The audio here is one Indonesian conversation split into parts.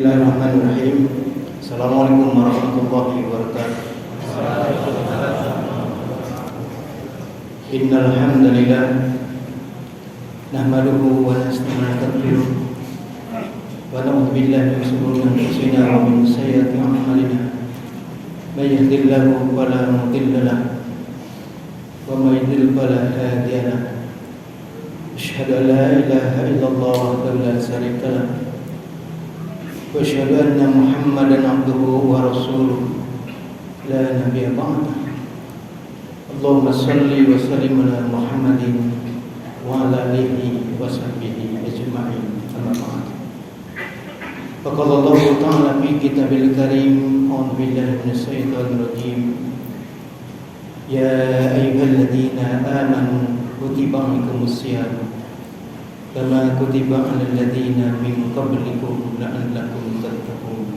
Bismillahirrahmanirrahim. Assalamualaikum warahmatullahi wabarakatuh. Innal hamdalillah nahmaduhu wa nasta'inuhu wa na'udzu billahi min shururi anfusina wa min sayyiati a'malina. May yahdihillahu fala mudilla lahu wa may yudlil fala hadiya lahu. Asyhadu an la ilaha illallah wahdahu la syarika lahu wa asyhadu anna Muhammadan abduhu wa rasuluh la nabiyya ba'dahu. Allahumma shalli wa sallim ala Muhammadin wa ala alihi wa sahbihi ajma'in. Amma ba'd. Faqala Allah ta'ala fi kitabil karim, a'udzu billahi minasy syaithanir rajim. Ya ayyuhalladzina amanu kutiba 'alaikumus shiyam kama kutiba 'alal ladzina min qablikum la'allakum tattaqun.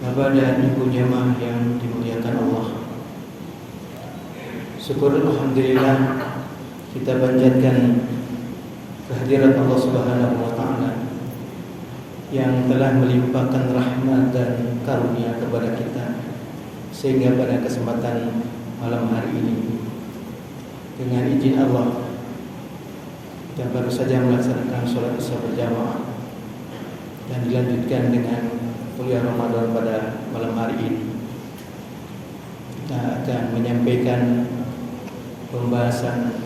Bapak dan Ibu jamaah yang dimuliakan Allah, syukur alhamdulillah kita panjatkan kehadirat Allah Subhanahu wa taala yang telah melimpahkan rahmat dan karunia kepada kita, sehingga pada kesempatan malam hari ini dengan izin Allah dan baru saja melaksanakan sholat isya berjamaah dan dilanjutkan dengan kuliah Ramadan pada malam hari ini. Kita akan menyampaikan pembahasan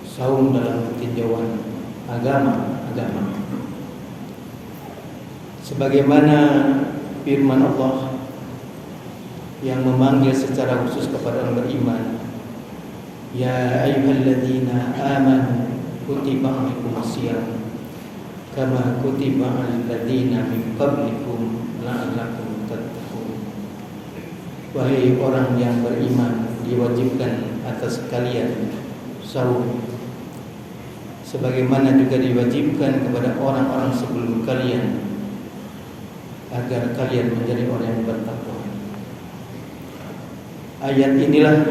saum dalam tinjauan agama. Sebagaimana firman Allah yang memanggil secara khusus kepada orang beriman, ya ayyuhalladzina amanu kutiba 'alaikumus shiyam kama kutiba 'alal ladzina min qablikum la'allakum tattaqun. Wahai orang yang beriman, diwajibkan atas kalian saum sebagaimana juga diwajibkan kepada orang-orang sebelum kalian, agar kalian menjadi orang yang bertakwa. Ayat inilah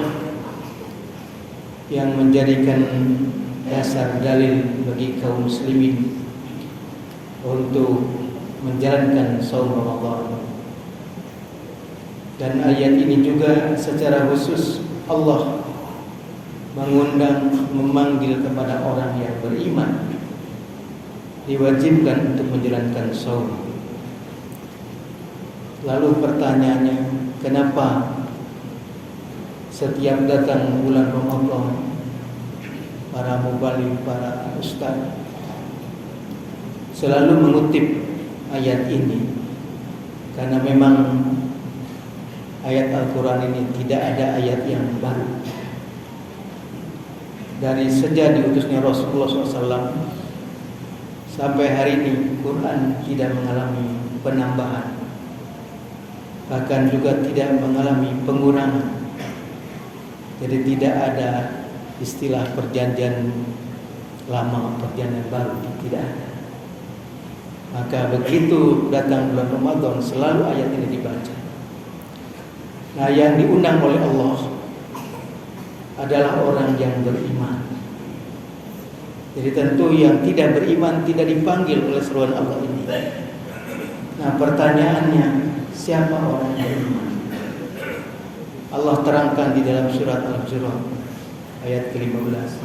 yang menjadikan dasar dalil bagi kaum muslimin untuk menjalankan saum Ramadan. Dan ayat ini juga secara khusus Allah memanggil kepada orang yang beriman, diwajibkan untuk menjalankan saum. Lalu pertanyaannya, kenapa setiap datang bulan Ramadan para mubaligh, para ustaz selalu mengutip ayat ini? Karena memang ayat Al-Quran ini tidak ada ayat yang baru. Dari sejak diutusnya Rasulullah SAW sampai hari ini, Quran tidak mengalami penambahan, bahkan juga tidak mengalami pengurangan. Jadi tidak ada istilah perjanjian lama, perjanjian baru, tidak ada. Maka begitu datang bulan Ramadan, selalu ayat ini dibaca. Nah, yang diundang oleh Allah adalah orang yang beriman. Jadi tentu yang tidak beriman tidak dipanggil oleh seruan Allah ini. Nah, pertanyaannya, siapa orang yang beriman? Allah terangkan di dalam surat Al-Hujurat ayat ke-15.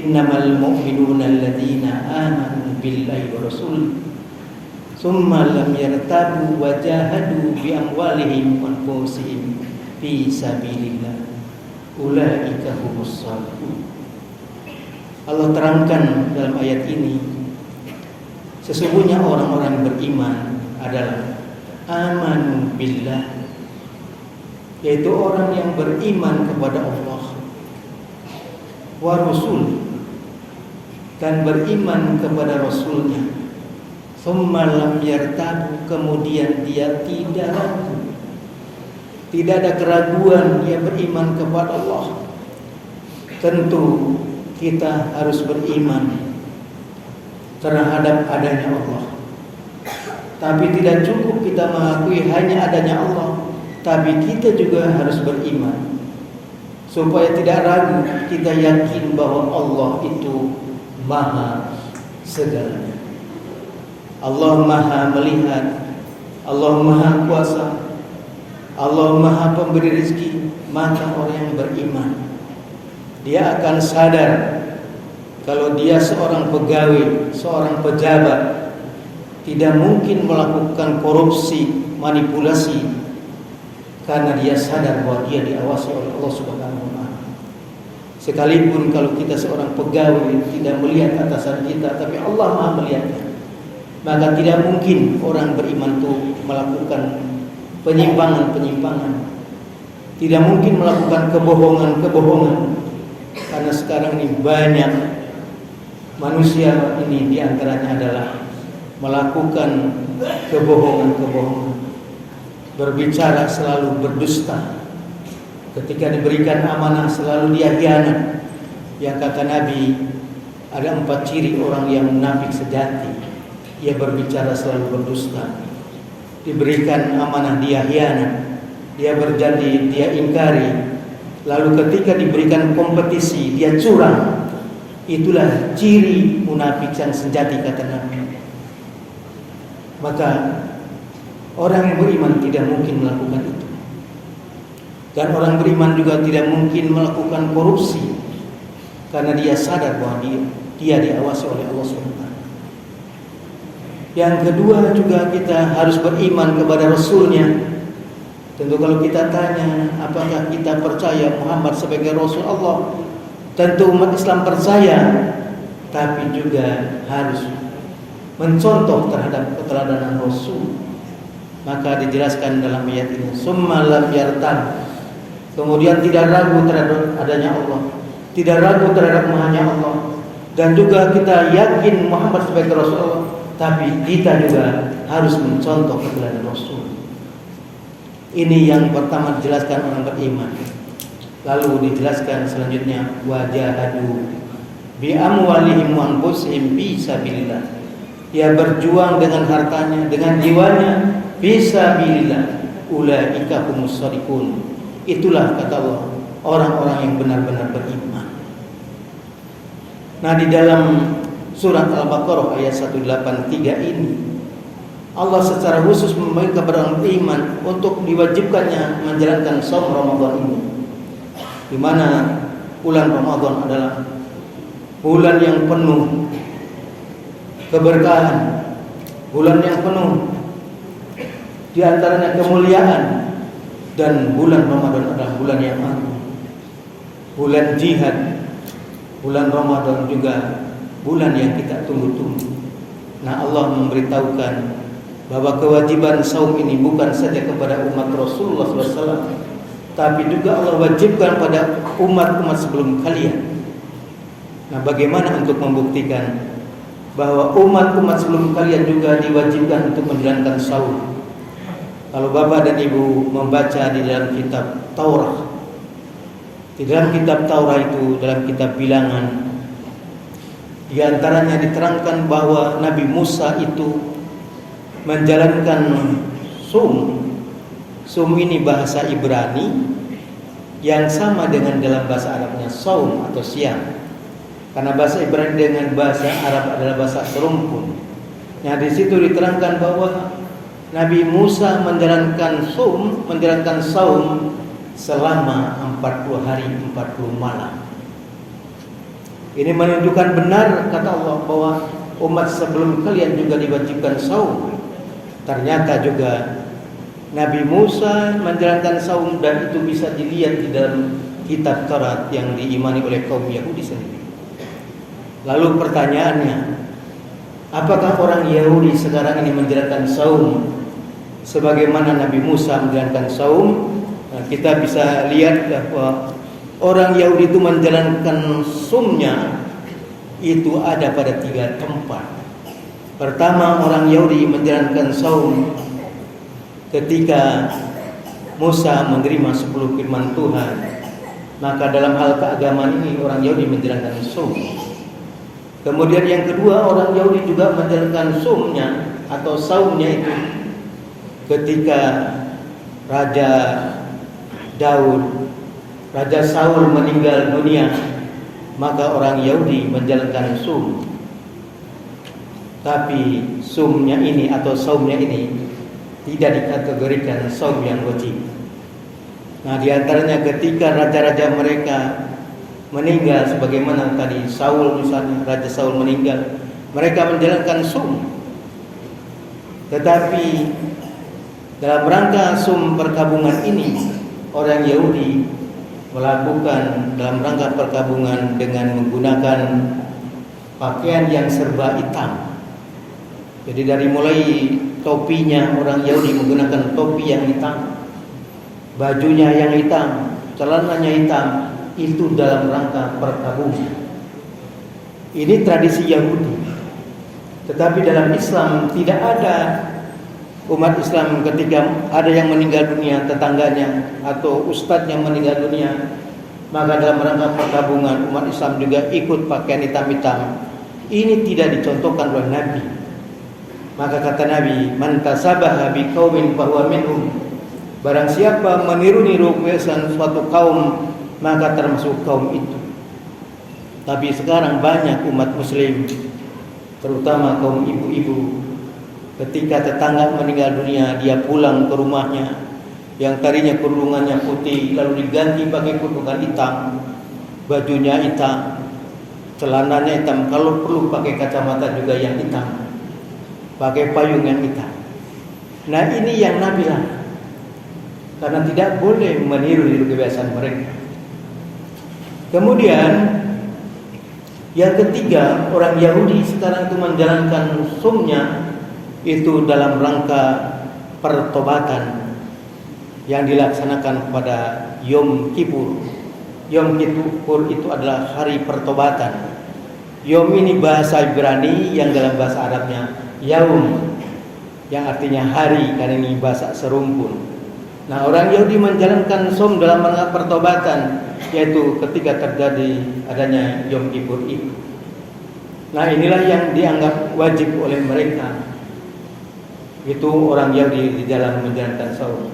Innamal mu'minuna alladzina amanu billahi wa rasul tsumma lam yartabu wa jahadu bi amwalihim wa anfusihim fi sabilillah ulaika humus shadiqun. Allah terangkan dalam ayat ini, sesungguhnya orang-orang beriman adalah amanu billah, yaitu orang yang beriman kepada Allah, wa rasul, dan beriman kepada Rasulnya, tsumma lam yartabu, kemudian dia tidak ragu, tidak ada keraguan, dia beriman kepada Allah. Tentu kita harus beriman terhadap adanya Allah, tapi tidak cukup kita mengakui hanya adanya Allah, tapi kita juga harus beriman supaya tidak ragu, kita yakin bahwa Allah itu maha segalanya. Allah Maha melihat, Allah Maha kuasa, Allah Maha pemberi rezeki. Maka orang yang beriman, dia akan sadar kalau dia seorang pegawai, seorang pejabat, tidak mungkin melakukan korupsi, manipulasi, karena dia sadar bahwa dia diawasi oleh Allah Subhanahu wa Ta'ala. Sekalipun kalau kita seorang pegawai tidak melihat atasan kita, tapi Allah Maha melihatnya, maka tidak mungkin orang beriman itu melakukan penyimpangan-penyimpangan, tidak mungkin melakukan kebohongan-kebohongan. Karena sekarang ini banyak manusia ini diantaranya adalah melakukan kebohongan-kebohongan, berbicara selalu berdusta, ketika diberikan amanah selalu dia khianat. Yang kata Nabi, ada 4 ciri orang yang munafik sejati. Ia berbicara selalu berdusta, diberikan amanah dia khianat, dia berjanji dia ingkari, lalu ketika diberikan kompetisi dia curang. Itulah ciri munafik yang sejati, kata Nabi. Maka orang yang beriman tidak mungkin melakukan itu. Dan orang beriman juga tidak mungkin melakukan korupsi, karena dia sadar bahwa dia diawasi oleh Allah SWT. Yang kedua juga kita harus beriman kepada Rasulnya. Tentu kalau kita tanya apakah kita percaya Muhammad sebagai Rasul Allah, tentu umat Islam percaya, tapi juga harus mencontoh terhadap keteladanan Rasul. Maka dijelaskan dalam ayat ini, summa lam yartab, kemudian tidak ragu terhadap adanya Allah, tidak ragu terhadap mahanya Allah, dan juga kita yakin Muhammad sebagai Rasul Allah, tapi kita juga harus mencontoh keteladanan Rasul. Ini yang pertama dijelaskan orang beriman. Lalu dijelaskan selanjutnya, wajahadu bi amwalihim wa anfusihim fi sabilillah. Dia berjuang dengan hartanya, dengan jiwanya fi sabilillah. Ulaika humus shadiqun. Itulah kata Allah, orang-orang yang benar-benar beriman. Nah, di dalam surat Al-Baqarah ayat 183 ini Allah secara khusus meminta kepada orang beriman untuk diwajibkannya menjalankan saum Ramadan ini, di mana bulan Ramadan adalah bulan yang penuh keberkahan, bulan yang penuh di antaranya kemuliaan, dan bulan Ramadan adalah bulan yang agung, bulan jihad. Bulan Ramadan juga bulan yang kita tunggu-tunggu. Nah, Allah memberitahukan bahwa kewajiban saum ini bukan saja kepada umat Rasulullah SAW, tapi juga Allah wajibkan pada umat-umat sebelum kalian. Nah, bagaimana untuk membuktikan bahwa umat-umat sebelum kalian juga diwajibkan untuk menjalankan saum? Kalau Bapak dan Ibu membaca di dalam kitab Taurat, di dalam kitab Taurat itu, dalam kitab Bilangan, di antaranya diterangkan bahwa Nabi Musa itu menjalankan sum. Sum ini bahasa Ibrani yang sama dengan dalam bahasa Arabnya saum atau siam. Karena bahasa Ibrani dengan bahasa Arab adalah bahasa serumpun. Nah, di situ diterangkan bahwa Nabi Musa menjalankan saum selama 40 hari 40 malam. Ini menunjukkan benar kata Allah bahwa umat sebelum kalian juga diwajibkan saum. Ternyata juga Nabi Musa menjalankan saum, dan itu bisa dilihat di dalam kitab Taurat yang diimani oleh kaum Yahudi sendiri. Lalu pertanyaannya, apakah orang Yahudi sekarang ini menjalankan saum sebagaimana Nabi Musa menjalankan saum? Nah, kita bisa lihat bahwa orang Yahudi itu menjalankan saumnya itu ada pada 3 tempat. Pertama, orang Yahudi menjalankan saum ketika Musa menerima 10 firman Tuhan. Maka dalam hal keagamaan ini orang Yahudi menjalankan saum. Kemudian yang kedua, orang Yahudi juga menjalankan saumnya atau saumnya itu ketika Raja Daud, Raja Saul meninggal dunia, maka orang Yahudi menjalankan saum. Tapi sumnya ini atau saumnya ini tidak dikategorikan saum yang wajib. Nah, di antaranya ketika raja-raja mereka meninggal, sebagaimana tadi Saul misalnya, Raja Saul meninggal, mereka menjalankan sum. Tetapi dalam rangka sum perkabungan ini, orang Yahudi melakukan dalam rangka perkabungan dengan menggunakan pakaian yang serba hitam. Jadi dari mulai topinya, orang Yahudi menggunakan topi yang hitam, bajunya yang hitam, celananya hitam, itu dalam rangka perkabungan. Ini tradisi Yahudi. Tetapi dalam Islam tidak ada umat Islam ketika ada yang meninggal dunia, tetangganya atau ustadz yang meninggal dunia, maka dalam rangka perkabungan umat Islam juga ikut pakaian hitam-hitam. Ini tidak dicontohkan oleh Nabi. Maka kata Nabi, man tasabaha biqaumin fahuwa minhum. Barang siapa meniru-niru kebiasaan suatu kaum, maka termasuk kaum itu. Tapi sekarang banyak umat muslim, terutama kaum ibu-ibu, ketika tetangga meninggal dunia, dia pulang ke rumahnya yang tadinya kerudungannya putih lalu diganti pakai kerudungan hitam, bajunya hitam, celananya hitam, kalau perlu pakai kacamata juga yang hitam, pakai payung yang hitam. Nah, ini yang Nabi larang, karena tidak boleh meniru kebiasaan mereka. Kemudian yang ketiga, orang Yahudi sekarang itu menjalankan sumnya itu dalam rangka pertobatan yang dilaksanakan pada Yom Kippur. Yom Kippur itu adalah hari pertobatan. Yom ini bahasa Ibrani yang dalam bahasa Arabnya Yaum, yang artinya hari, karena ini bahasa serumpun. Nah, orang Yahudi menjalankan som dalam rangka pertobatan, yaitu ketika terjadi adanya Yom Kippur itu. Nah, inilah yang dianggap wajib oleh mereka. Itu orang Yahudi di dalam menjalankan saum.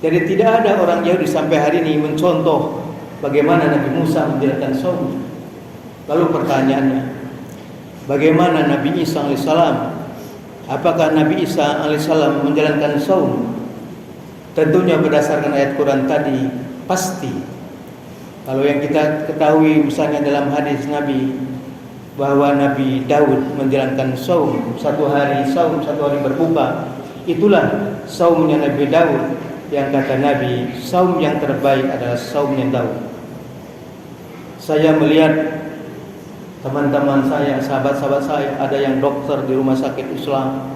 Jadi tidak ada orang Yahudi sampai hari ini mencontoh bagaimana Nabi Musa menjalankan saum. Lalu pertanyaannya, bagaimana Nabi Isa alaihissalam? Apakah Nabi Isa alaihissalam menjalankan saum? Tentunya berdasarkan ayat Quran tadi pasti. Kalau yang kita ketahui misalnya dalam hadis Nabi bahwa Nabi Daud menjalankan saum, satu hari saum, satu hari berbuka, itulah saumnya Nabi Daud, yang kata Nabi saum yang terbaik adalah saumnya Daud. Saya melihat teman-teman saya, sahabat-sahabat saya, ada yang dokter di rumah sakit Islam,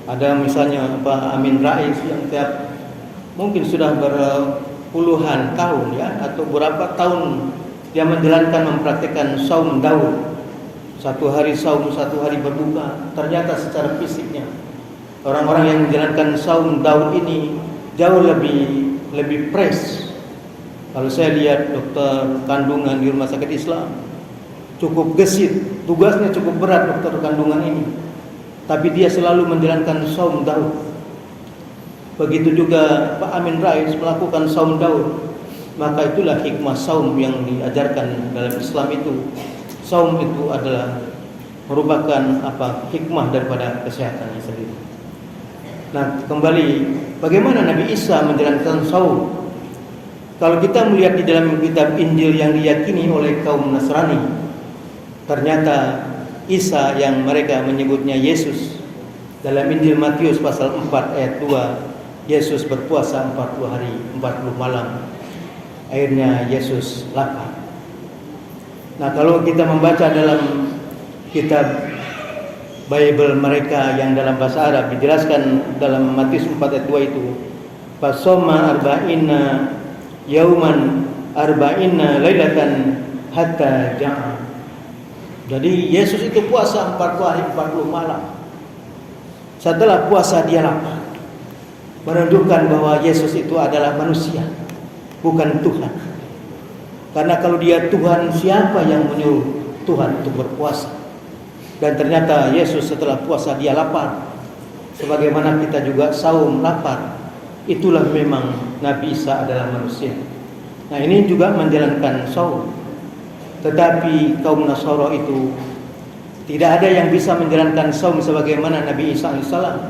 ada misalnya Pak Amin Rais yang tiap mungkin sudah berpuluhan tahun ya, atau berapa tahun dia menjalankan mempraktikkan saum Daud. Satu hari saum, satu hari berbuka. Ternyata secara fisiknya orang-orang yang menjalankan saum Daud ini jauh lebih fresh. Kalau saya lihat dokter kandungan di rumah sakit Islam, cukup gesit, tugasnya cukup berat dokter kandungan ini, tapi dia selalu menjalankan saum Daud. Begitu juga Pak Amin Rais melakukan saum Daud. Maka itulah hikmah saum yang diajarkan dalam Islam itu. Saum itu adalah merupakan hikmah daripada kesehatannya sendiri. Nah, kembali bagaimana Nabi Isa menjalankan saum? Kalau kita melihat di dalam kitab Injil yang diyakini oleh kaum Nasrani, ternyata Isa yang mereka menyebutnya Yesus, dalam Injil Matius pasal 4 ayat 2, Yesus berpuasa 40 hari 40 malam. Akhirnya Yesus lapar. Nah, kalau kita membaca dalam kitab Bible mereka yang dalam bahasa Arab, dijelaskan dalam Matius 4 ayat 2 itu, fasoma arba'ina yauman arba'ina lailatan hatta ja'a. Jadi Yesus itu puasa 40 hari 40 malam. Setelah puasa dia lapar, menunjukkan bahwa Yesus itu adalah manusia, bukan Tuhan. Karena kalau dia Tuhan, siapa yang menyuruh Tuhan untuk berpuasa? Dan ternyata Yesus setelah puasa dia lapar, sebagaimana kita juga saum lapar. Itulah memang Nabi Isa adalah manusia. Nah, ini juga menjalankan saum. Tetapi kaum Nasara itu Tidak ada yang bisa menjalankan saum sebagaimana Nabi Isa alaihissalam.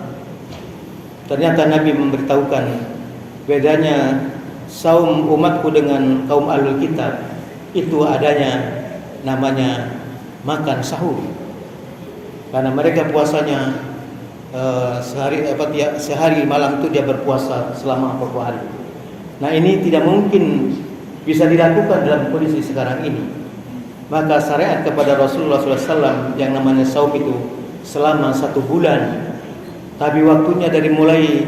Ternyata Nabi memberitahukan bedanya saum umatku dengan kaum ahlul kitab itu adanya namanya makan sahur. Karena mereka puasanya sehari malam itu dia berpuasa selama 40 hari. Nah, ini tidak mungkin bisa dilakukan dalam kondisi sekarang ini. Maka syariat kepada Rasulullah SAW yang namanya saum itu selama 1 bulan. Tapi waktunya dari mulai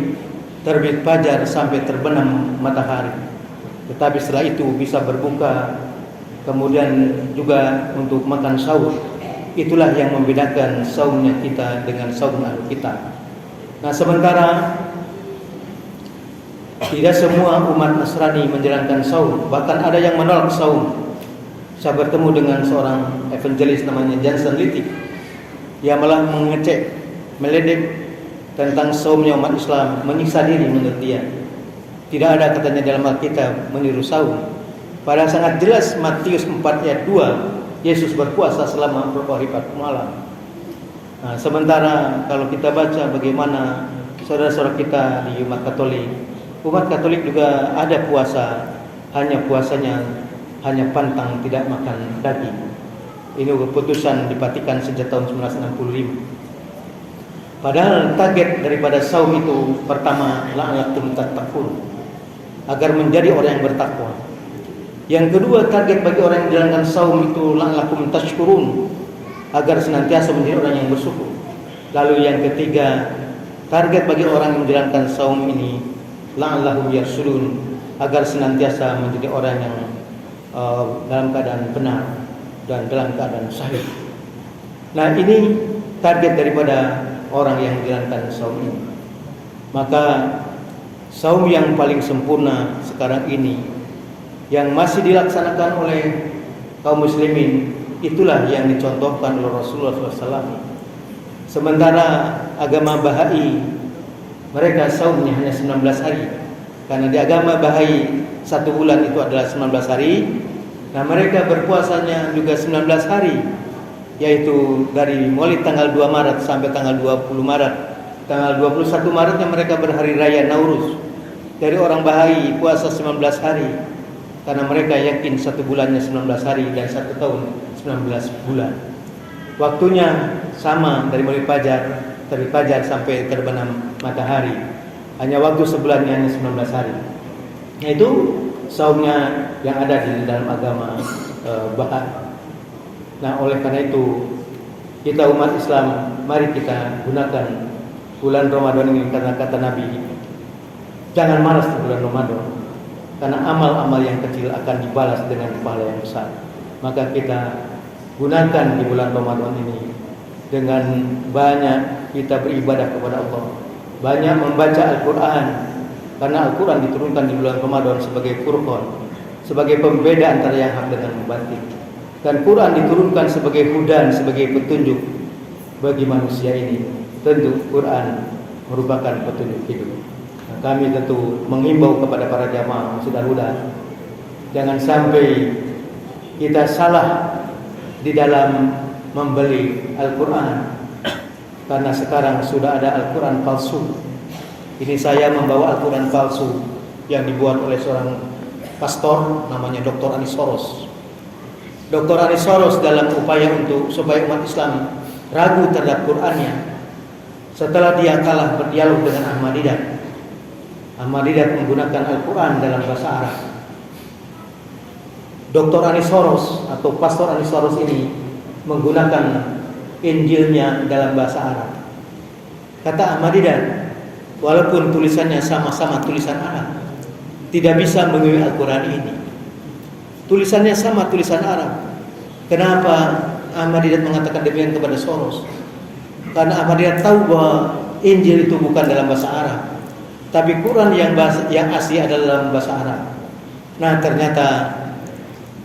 terbit fajar sampai terbenam matahari. Tetapi setelah itu bisa berbuka, kemudian juga untuk makan sahur. Itulah yang membedakan saumnya kita dengan saum ahlul kitab. Nah, sementara tidak semua umat Nasrani menjalankan saum, bahkan ada yang menolak saum. Saya bertemu dengan seorang evangelis namanya Johnson Littig. Dia malah mengecek, meledek tentang saumnya umat Islam, menyiksa diri menurut dia. Tidak ada katanya dalam Alkitab meniru saum. Padahal sangat jelas Matius 4 ayat 2, Yesus berpuasa selama 40 hari 40 malam. Nah, sementara kalau kita baca bagaimana saudara-saudara kita di umat Katolik juga ada puasa, hanya puasanya hanya pantang, tidak makan daging. Ini keputusan di Vatikan sejak tahun 1965. Padahal target daripada saum itu pertama la'allakum tattaqun, agar menjadi orang yang bertakwa. Yang kedua, target bagi orang yang menjalankan saum itu la'allakum tashkurun, agar senantiasa menjadi orang yang bersyukur. Lalu yang ketiga, target bagi orang yang menjalankan saum ini la'allahum yarsudun, agar senantiasa menjadi orang yang dalam keadaan benar dan dalam keadaan sahih. Nah, ini target daripada orang yang menjalankan saum ini. Maka saum yang paling sempurna sekarang ini yang masih dilaksanakan oleh kaum muslimin, itulah yang dicontohkan oleh Rasulullah SAW. Sementara agama Bahai, mereka saumnya hanya 19 hari. Karena di agama Bahai 1 bulan itu adalah 19 hari. Nah, mereka berpuasanya juga 19 hari, yaitu dari mulai tanggal 2 Maret sampai tanggal 20 Maret. Tanggal 21 Maretnya mereka berhari raya Nauruz. Dari orang Bahai puasa 19 hari, karena mereka yakin 1 bulannya 19 hari dan 1 tahun 19 bulan. Waktunya sama dari mulai terbit fajar sampai terbenam matahari. Hanya waktu sebulannya hanya 19 hari. Yaitu saumnya yang ada di dalam agama Bahai. Nah, oleh karena itu kita umat Islam, mari kita gunakan bulan Ramadan ini, karena kata Nabi, jangan malas di bulan Ramadan, karena amal-amal yang kecil akan dibalas dengan pahala yang besar. Maka kita gunakan di bulan Ramadan ini dengan banyak kita beribadah kepada Allah, banyak membaca Al-Quran, karena Al-Quran diturunkan di bulan Ramadan sebagai Furqan, sebagai pembeda antara yang hak dengan yang batil. Dan Quran diturunkan sebagai hudan, sebagai petunjuk bagi manusia ini. Tentu Quran merupakan petunjuk hidup. Nah, kami tentu menghimbau kepada para jamaah saudara-saudara, jangan sampai kita salah di dalam membeli Al-Quran, karena sekarang sudah ada Al-Quran palsu. Ini saya membawa Al-Quran palsu yang dibuat oleh seorang pastor namanya Dr. Anis Soros. Dr. Anis Soros dalam upaya untuk supaya umat Islam ragu terhadap Qurannya, setelah dia kalah berdialog dengan Ahmadiyyah. Ahmadiyyah menggunakan Al-Quran dalam bahasa Arab. Dr. Anis Soros atau Pastor Anis Soros ini menggunakan Injilnya dalam bahasa Arab. Kata Ahmadiyyah, walaupun tulisannya sama-sama tulisan Arab, tidak bisa mengikuti Al-Quran ini. Tulisannya sama tulisan Arab. Kenapa Ahmadiyyah mengatakan demikian kepada Soros? Karena Ahmadiyyah tahu bahwa Injil itu bukan dalam bahasa Arab, tapi Quran yang asli adalah dalam bahasa Arab. Nah, ternyata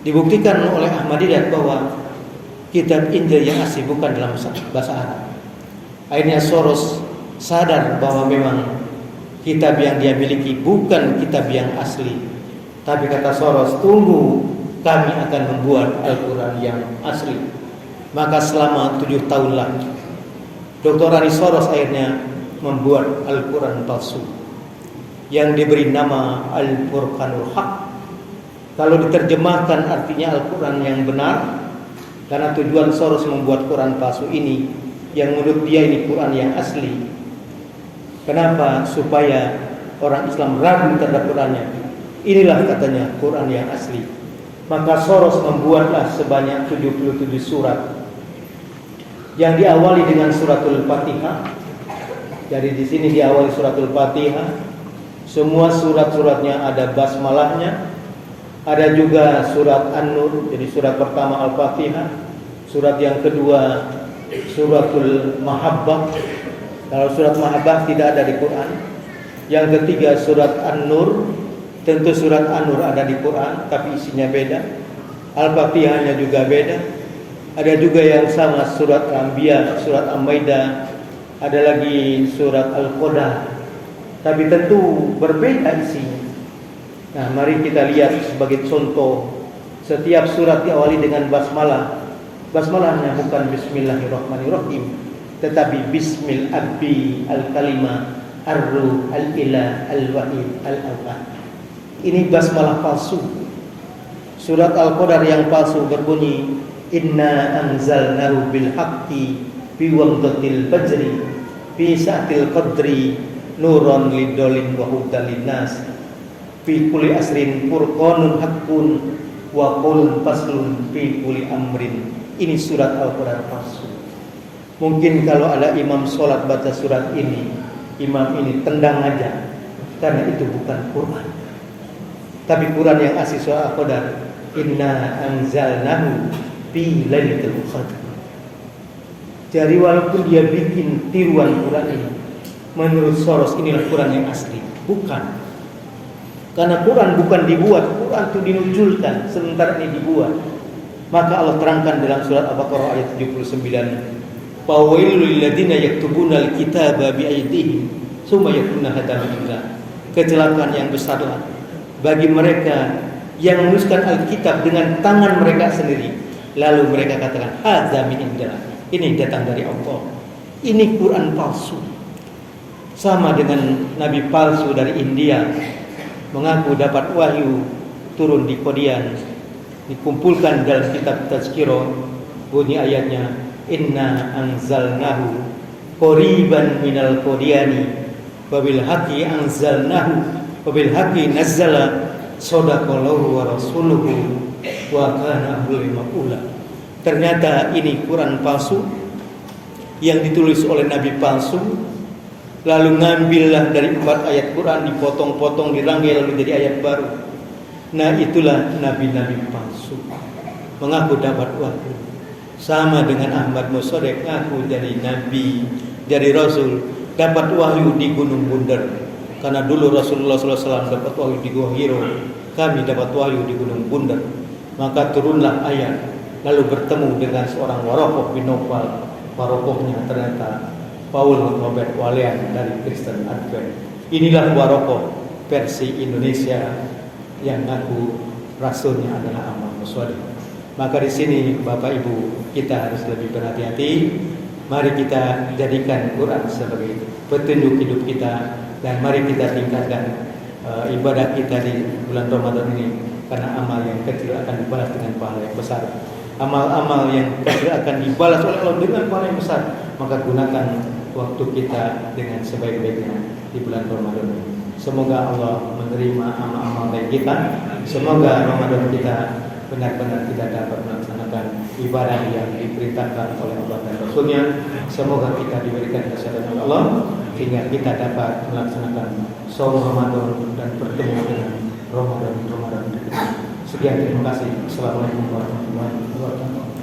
dibuktikan oleh Ahmadiyyah bahwa kitab Injil yang asli bukan dalam bahasa Arab. Akhirnya Soros sadar bahwa memang kitab yang dia miliki bukan kitab yang asli. Tapi kata Soros, tunggu, kami akan membuat Al-Quran yang asli. Maka selama 7 tahunlah Dr. Ani Soros akhirnya membuat Al-Quran palsu yang diberi nama Al-Furqanul Haq. Kalau diterjemahkan artinya Al-Quran yang benar, karena tujuan Soros membuat Quran palsu ini yang menurut dia ini Quran yang asli. Kenapa? Supaya orang Islam ragu terhadap Qurannya. Inilah katanya Quran yang asli. Maka Soros membuatlah sebanyak 77 surat yang diawali dengan suratul Fatihah. Jadi di sini diawali suratul Fatihah. Semua surat-suratnya ada basmalahnya. Ada juga surat An-Nur, jadi surat pertama Al-Fatihah. Surat yang kedua suratul Mahabbah. Kalau surat Mahabbah tidak ada di Quran. Yang ketiga surat An-Nur. Tentu surat An-Nur ada di Quran, tapi isinya beda. Al-Fatihahnya juga beda. Ada juga yang sama surat Al-Anbiya, surat Al-Maidah. Ada lagi surat Al-Qadar. Tapi tentu berbeda isinya. Nah, mari kita lihat sebagai contoh. Setiap surat diawali dengan basmalah. Basmalahnya bukan Bismillahirrahmanirrahim, tetapi Bismil Abi Al-Kalimah Ar-Ruh Al-Ilah Al-Wahid Al-Awwal. Ini basmalah palsu. Surat Al-Qadar yang palsu berbunyi Inna anzalnahu bil haqqi fi waqtil fajri fi sa'atil qadri nuran lidolin wa hudan linnas fi kulli asrin furqanun haqqun wa qul faslun fi kulli amrin. Ini surat Al-Qadar palsu. Mungkin kalau ada imam sholat baca surat ini, imam ini tendang aja, karena itu bukan Quran. Tapi Quran yang asli surat Al-Qadar, Inna anzalnahu fi lailatul qadr. Jadi walaupun dia bikin tiruan Quran ini, menurut Soros inilah Quran yang asli, bukan. Karena Quran bukan dibuat, Quran itu dinujulkan, sementara ini dibuat. Maka Allah terangkan dalam surat Al-Baqarah ayat 79, Fawailul lil ladzina yaktubuna al-kitaba bi aydihim tsumma yakununa hadaman. Kecelakaan yang besarlah bagi mereka yang menuliskan Alkitab dengan tangan mereka sendiri, lalu mereka katakan hadza min indillah, ini datang dari Allah. Ini Quran palsu. Sama dengan nabi palsu dari India mengaku dapat wahyu turun di Qadian, dikumpulkan dalam kitab Tazkirah, bunyi ayatnya inna anzalnahu qoriban minal qadiani wabil haqqi anzalnahu wabil haqqi nazzala sadaqallahu wa rasuluhu wa kana ahli maqula. Ternyata ini Quran palsu yang ditulis oleh nabi palsu, lalu ngambillah dari 4 ayat Quran, dipotong-potong, dirangkai lalu jadi ayat baru. Nah, itulah nabi-nabi palsu mengaku dapat wahyu. Sama dengan Ahmad Musaddiq ngaku jadi nabi, jadi rasul, dapat wahyu di Gunung Bunder. Karena dulu Rasulullah SAW dapat wahyu di Gua Hiro, kami dapat wahyu di Gunung Bunder. Maka turunlah ayat, lalu bertemu dengan seorang Warokoh bin Nawfal. Warokohnya ternyata Paul Robert Walean dari Kristen Advent. Inilah Warokoh versi Indonesia yang ngaku rasulnya adalah Ahmad Musaddiq. Maka di sini Bapak Ibu kita harus lebih berhati-hati. Mari kita jadikan Quran sebagai petunjuk hidup kita, dan mari kita tingkatkan ibadah kita di bulan Ramadan ini, karena amal yang kecil akan dibalas dengan pahala yang besar. Amal-amal yang kecil akan dibalas oleh Allah dengan pahala yang besar. Maka gunakan waktu kita dengan sebaik-baiknya di bulan Ramadan ini. Semoga Allah menerima amal-amal baik kita. Semoga Ramadan kita benar-benar kita dapat melaksanakan ibadah yang diperintahkan oleh Allah dan Rasulnya. Semoga kita diberikan kesehatan oleh Allah sehingga kita dapat melaksanakan shaum Ramadan dan bertemu dengan Ramadan berikutnya. Sekian, terima kasih. Assalamualaikum warahmatullahi wabarakatuh.